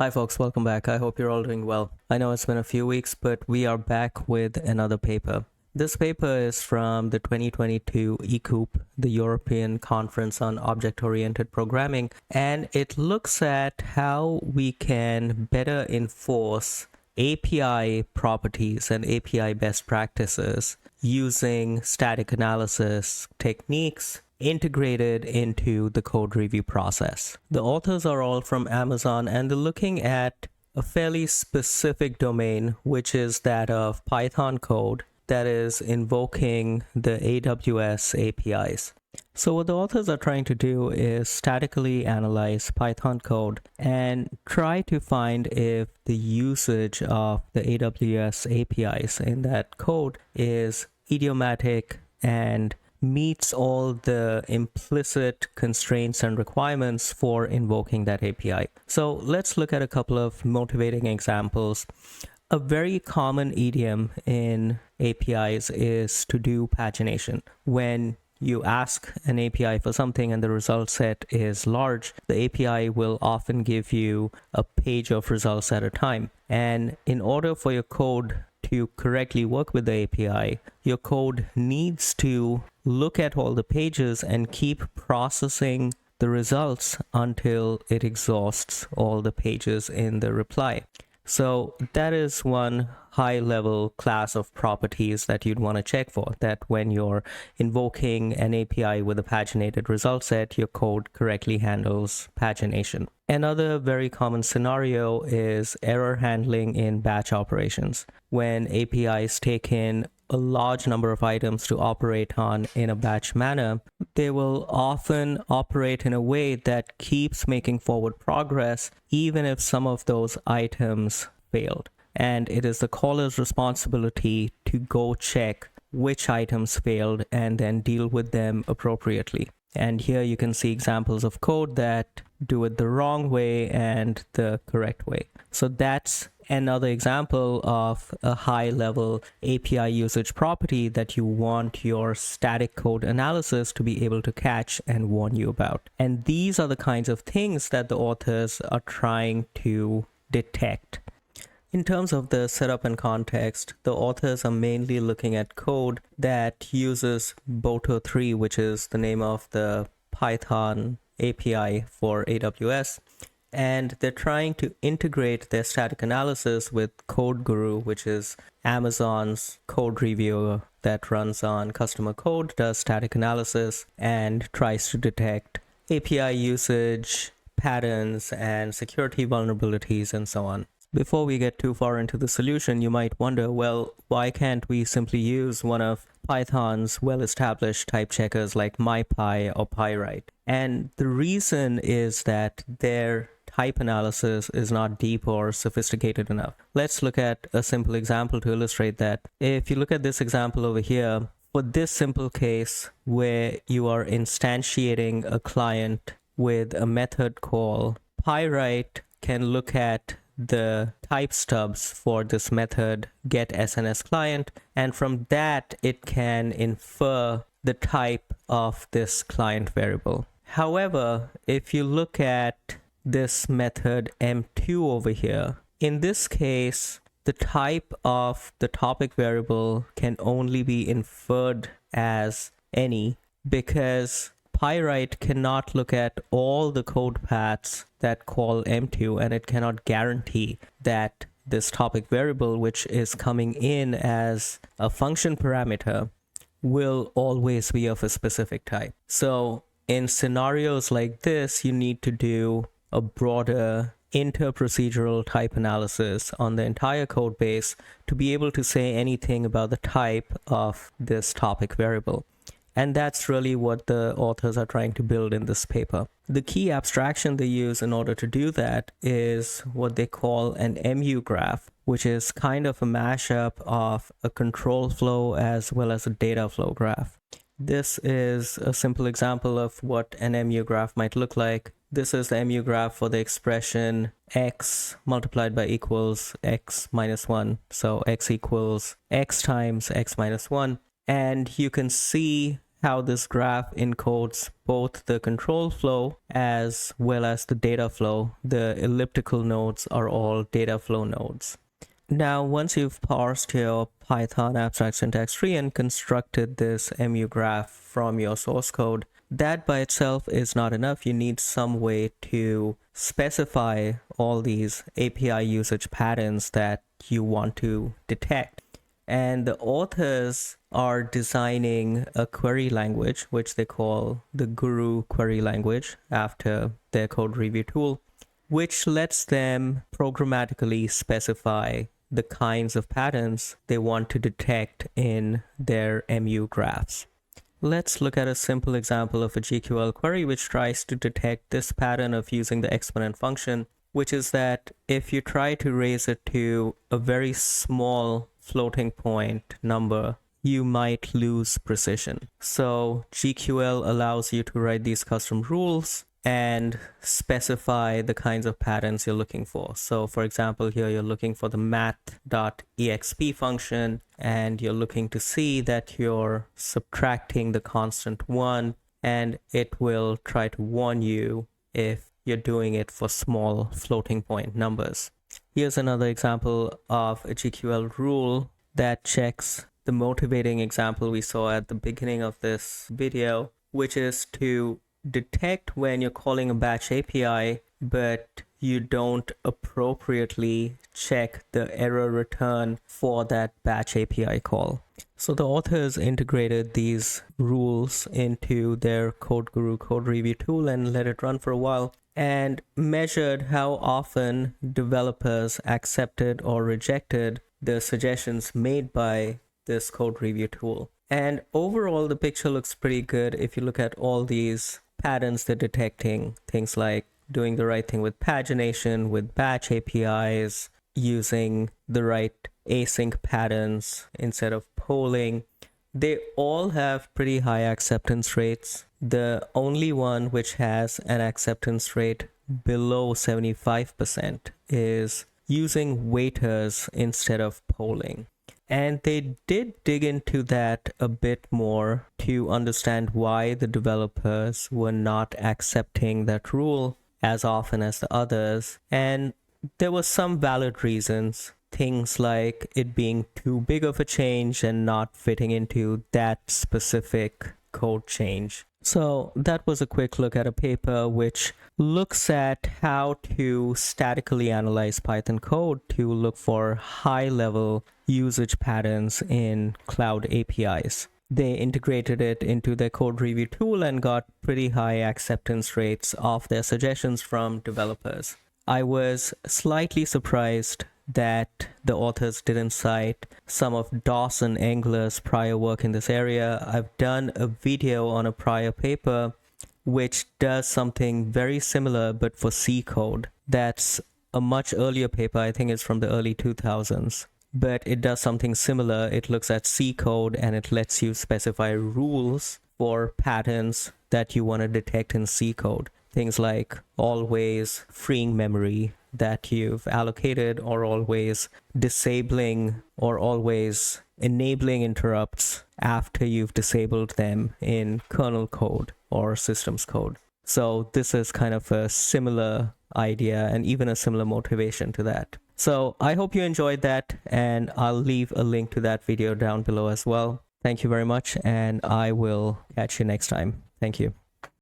Hi folks, welcome back. I hope you're all doing well. I know it's been a few weeks, but we are back with another paper. This paper is from the 2022 ECOOP, the European Conference on Object-Oriented Programming, and it looks at how we can better enforce API properties and API best practices using static analysis techniques integrated into the code review process. The authors are all from Amazon, and they're looking at a fairly specific domain, which is that of Python code that is invoking the AWS APIs. So what the authors are trying to do is statically analyze Python code and try to find if the usage of the AWS APIs in that code is idiomatic and meets all the implicit constraints and requirements for invoking that API. So let's look at a couple of motivating examples. A very common idiom in APIs is to do pagination. When you ask an API for something and the result set is large, the API will often give you a page of results at a time. And in order for your code to correctly work with the API, your code needs to look at all the pages and keep processing the results until it exhausts all the pages in the reply. So that is one high-level class of properties that you'd want to check for, that when you're invoking an API with a paginated result set, your code correctly handles pagination. Another very common scenario is error handling in batch operations. When APIs take in a large number of items to operate on in a batch manner, they will often operate in a way that keeps making forward progress, even if some of those items failed. And it is the caller's responsibility to go check which items failed and then deal with them appropriately. And here you can see examples of code that do it the wrong way and the correct way. So that's another example of a high-level API usage property that you want your static code analysis to be able to catch and warn you about. And these are the kinds of things that the authors are trying to detect. In terms of the setup and context, the authors are mainly looking at code that uses Boto3, which is the name of the Python API for AWS. And they're trying to integrate their static analysis with CodeGuru, which is Amazon's code reviewer that runs on customer code, does static analysis, and tries to detect API usage, patterns, and security vulnerabilities, and so on. Before we get too far into the solution, you might wonder, well, why can't we simply use one of Python's well-established type checkers like MyPy or Pyrite? And the reason is that their type analysis is not deep or sophisticated enough. Let's look at a simple example to illustrate that. If you look at this example over here, for this simple case where you are instantiating a client with a method call, Pyrite can look at the type stubs for this method get SNS client, and from that it can infer the type of this client variable. However, if you look at this method M2 over here, in this case the type of the topic variable can only be inferred as any, because Pyrite cannot look at all the code paths that call M2, and it cannot guarantee that this topic variable, which is coming in as a function parameter, will always be of a specific type. So in scenarios like this, you need to do a broader interprocedural type analysis on the entire code base to be able to say anything about the type of this topic variable. And that's really what the authors are trying to build in this paper. The key abstraction they use in order to do that is what they call an MU graph, which is kind of a mashup of a control flow as well as a data flow graph. This is a simple example of what an MU graph might look like. This is the MU graph for the expression x multiplied by equals x minus 1. So x equals x times x minus 1. And you can see how this graph encodes both the control flow as well as the data flow. The elliptical nodes are all data flow nodes. Now, once you've parsed your Python abstract syntax tree and constructed this MU graph from your source code, that by itself is not enough. You need some way to specify all these API usage patterns that you want to detect. And the authors are designing a query language, which they call the Guru query language after their code review tool, which lets them programmatically specify the kinds of patterns they want to detect in their MU graphs. Let's look at a simple example of a GQL query which tries to detect this pattern of using the exponent function, which is that if you try to raise it to a very small floating point number, you might lose precision. So GQL allows you to write these custom rules and specify the kinds of patterns you're looking for. So for example, here you're looking for the math.exp function, and you're looking to see that you're subtracting the constant 1, and it will try to warn you if you're doing it for small floating point numbers. Here's another example of a GQL rule that checks the motivating example we saw at the beginning of this video, which is to detect when you're calling a batch API, but you don't appropriately check the error return for that batch API call. So the authors integrated these rules into their CodeGuru code review tool and let it run for a while, and measured how often developers accepted or rejected the suggestions made by this code review tool. And overall, the picture looks pretty good. If you look at all these patterns they're detecting, things like doing the right thing with pagination, with batch APIs, using the right async patterns instead of polling, they all have pretty high acceptance rates. The only one which has an acceptance rate below 75% is using waiters instead of polling. And they did dig into that a bit more to understand why the developers were not accepting that rule as often as the others. And there were some valid reasons, things like it being too big of a change and not fitting into that specific code change. So that was a quick look at a paper which looks at how to statically analyze Python code to look for high-level usage patterns in cloud APIs. They integrated it into their code review tool and got pretty high acceptance rates of their suggestions from developers. I was slightly surprised that the authors didn't cite some of Dawson Engler's prior work in this area. I've done a video on a prior paper which does something very similar but for C code. That's a much earlier paper, I think it's from the early 2000s. But it does something similar. It looks at C code and it lets you specify rules for patterns that you want to detect in C code. Things like always freeing memory that you've allocated, or always disabling or always enabling interrupts after you've disabled them in kernel code or systems code. So this is kind of a similar idea and even a similar motivation to that. So I hope you enjoyed that, and I'll leave a link to that video down below as well. Thank you very much, and I will catch you next time. Thank you.